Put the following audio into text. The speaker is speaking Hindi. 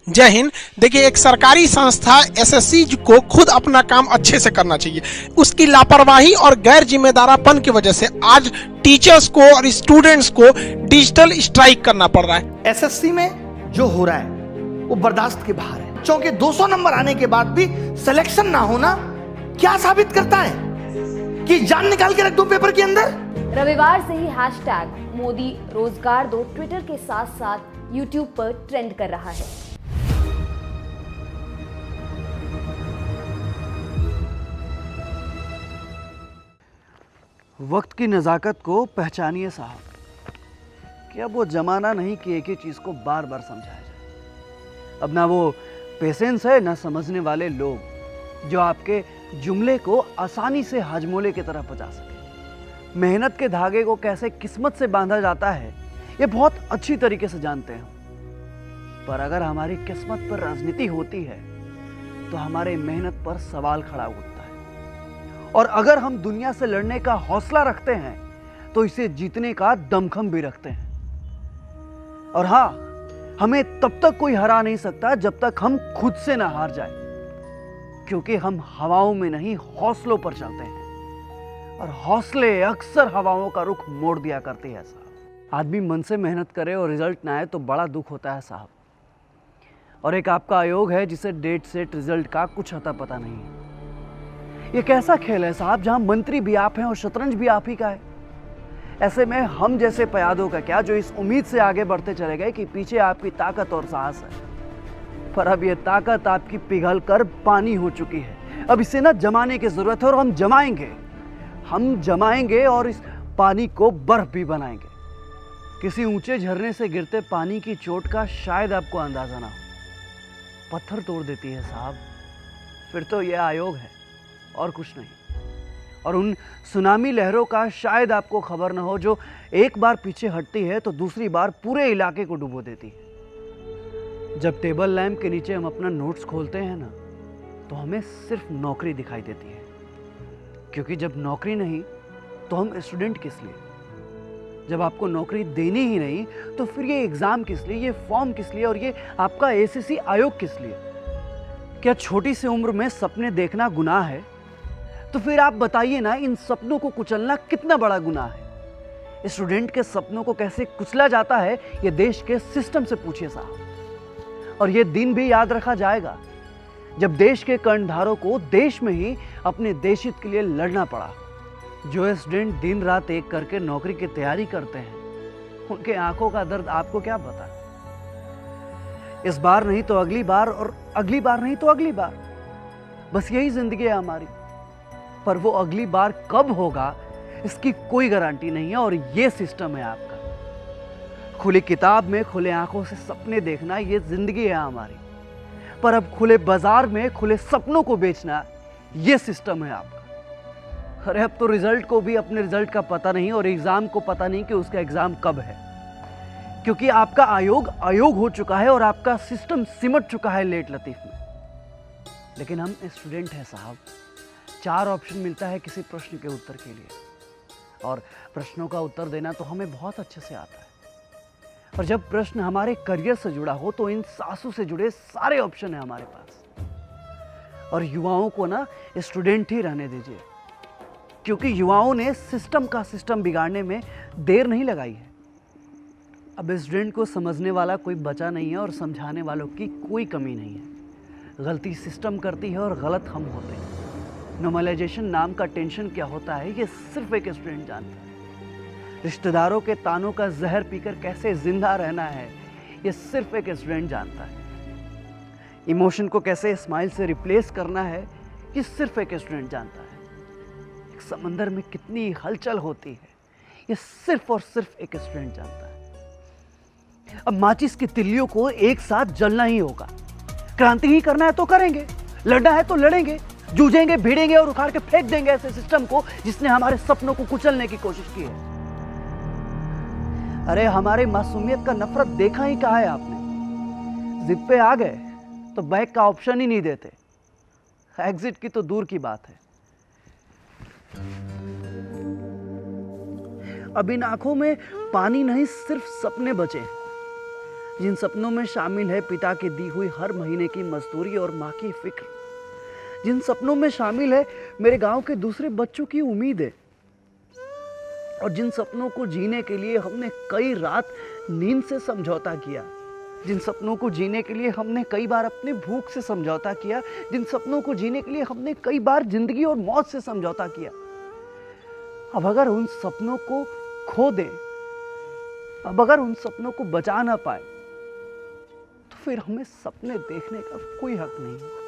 जय हिंद। देखिए, एक सरकारी संस्था एसएससी को खुद अपना काम अच्छे से करना चाहिए। उसकी लापरवाही और गैर जिम्मेदारापन की वजह से आज टीचर्स को और स्टूडेंट्स को डिजिटल स्ट्राइक करना पड़ रहा है। एसएससी में जो हो रहा है वो बर्दाश्त के बाहर है। क्योंकि 200 नंबर आने के बाद भी सिलेक्शन ना होना क्या साबित करता है कि जान निकाल के रख दो पेपर के अंदर। रविवार से ही हैशटैग मोदी रोजगार दो ट्विटर के साथ साथ यूट्यूब पर ट्रेंड कर रहा है। वक्त की नज़ाकत को पहचानिए साहब कि अब वो ज़माना नहीं कि एक ही चीज़ को बार बार समझाया जाए। अब ना वो पेशेंस है ना समझने वाले लोग जो आपके जुमले को आसानी से हाजमोले की तरह पचा सके। मेहनत के धागे को कैसे किस्मत से बांधा जाता है ये बहुत अच्छी तरीके से जानते हैं, पर अगर हमारी किस्मत पर राजनीति होती है तो हमारे मेहनत पर सवाल खड़ा होता है। और अगर हम दुनिया से लड़ने का हौसला रखते हैं तो इसे जीतने का दमखम भी रखते हैं। और हाँ, हमें तब तक कोई हरा नहीं सकता जब तक हम खुद से ना हार जाए, क्योंकि हम हवाओं में नहीं हौसलों पर चलते हैं और हौसले अक्सर हवाओं का रुख मोड़ दिया करते हैं साहब। आदमी मन से मेहनत करे और रिजल्ट ना आए तो बड़ा दुख होता है साहब। और एक आपका आयोग है जिसे डेट सेट रिजल्ट का कुछ अता पता नहीं है। ये कैसा खेल है साहब जहां मंत्री भी आप हैं और शतरंज भी आप ही का है। ऐसे में हम जैसे पयादों का क्या, जो इस उम्मीद से आगे बढ़ते चले गए कि पीछे आपकी ताकत और साहस है, पर अब ये ताकत आपकी पिघल कर पानी हो चुकी है। अब इसे ना जमाने की जरूरत है और हम जमाएंगे और इस पानी को बर्फ भी बनाएंगे। किसी ऊंचे झरने से गिरते पानी की चोट का शायद आपको अंदाजा ना हो, पत्थर तोड़ देती है साहब। फिर तो यह आयोग है और कुछ नहीं। और उन सुनामी लहरों का शायद आपको खबर न हो, जो एक बार पीछे हटती है तो दूसरी बार पूरे इलाके को डुबो देती है। जब टेबल लैंप के नीचे हम अपना नोट्स खोलते हैं ना, तो हमें सिर्फ नौकरी दिखाई देती है, क्योंकि जब नौकरी नहीं तो हम स्टूडेंट किस लिए। जब आपको नौकरी देनी ही नहीं तो फिर ये एग्जाम किस लिए, ये फॉर्म किस लिए और ये आपका एसएससी आयोग किस लिए। क्या छोटी सी उम्र में सपने देखना गुनाह है? तो फिर आप बताइए ना, इन सपनों को कुचलना कितना बड़ा गुनाह है। स्टूडेंट के सपनों को कैसे कुचला जाता है ये देश के सिस्टम से पूछिए साहब। और ये दिन भी याद रखा जाएगा जब देश के कर्णधारों को देश में ही अपने देश हित के लिए लड़ना पड़ा। जो स्टूडेंट दिन रात एक करके नौकरी की तैयारी करते हैं, उनके आंखों का दर्द आपको क्या पता। इस बार नहीं तो अगली बार, और अगली बार नहीं तो अगली बार, बस यही जिंदगी है हमारी। पर वो अगली बार कब होगा इसकी कोई गारंटी नहीं है। और ये सिस्टम है आपका। खुली किताब में खुले आंखों से सपने देखना ये जिंदगी है हमारी, पर अब खुले बाजार में खुले सपनों को बेचना ये सिस्टम है आपका। अरे अब तो रिजल्ट को भी अपने रिजल्ट का पता नहीं और एग्जाम को पता नहीं कि उसका एग्जाम कब है, क्योंकि आपका आयोग हो चुका है और आपका सिस्टम सिमट चुका है लेट लतीफ में। लेकिन हम स्टूडेंट हैं साहब। 4 ऑप्शन मिलता है किसी प्रश्न के उत्तर के लिए, और प्रश्नों का उत्तर देना तो हमें बहुत अच्छे से आता है। और जब प्रश्न हमारे करियर से जुड़ा हो तो इन सासों से जुड़े सारे ऑप्शन है हमारे पास। और युवाओं को ना स्टूडेंट ही रहने दीजिए, क्योंकि युवाओं ने सिस्टम का सिस्टम बिगाड़ने में देर नहीं लगाई है। अब स्टूडेंट को समझने वाला कोई बचा नहीं है और समझाने वालों की कोई कमी नहीं है। गलती सिस्टम करती है और गलत हम होते हैं। नॉर्मलाइजेशन नाम का टेंशन क्या होता है ये सिर्फ एक स्टूडेंट जानता है। रिश्तेदारों के तानों का जहर पीकर कैसे जिंदा रहना है ये सिर्फ एक स्टूडेंट जानता है। इमोशन को कैसे स्माइल से रिप्लेस करना है ये सिर्फ एक स्टूडेंट जानता है। एक समंदर में कितनी हलचल होती है ये सिर्फ और सिर्फ एक स्टूडेंट जानता है। अब माचिस की तिल्लियों को एक साथ जलना ही होगा। क्रांति ही करना है तो करेंगे, लड़ना है तो लड़ेंगे, जूझेंगे, भिड़ेंगे और उखाड़ के फेंक देंगे ऐसे सिस्टम को जिसने हमारे सपनों को कुचलने की कोशिश की है। अरे हमारे मासूमियत का नफरत देखा ही कहा है आपने। जिद पे आ गए तो बैक का ऑप्शन ही नहीं देते। एग्जिट की तो दूर की बात है। अब इन आंखों में पानी नहीं सिर्फ सपने बचे हैं। जिन सपनों में शामिल है पिता की दी हुई हर महीने की मजदूरी और माँ की फिक्र, जिन सपनों में शामिल है मेरे गांव के दूसरे बच्चों की उम्मीदें, और जिन सपनों को जीने के लिए हमने कई रात नींद से समझौता किया, जिन सपनों को जीने के लिए हमने कई बार अपने भूख से समझौता किया, जिन सपनों को जीने के लिए हमने कई बार जिंदगी और मौत से समझौता किया, अब अगर उन सपनों को खो दें, अब अगर उन सपनों को बचा ना पाए, तो फिर हमें सपने देखने का कोई हक नहीं है।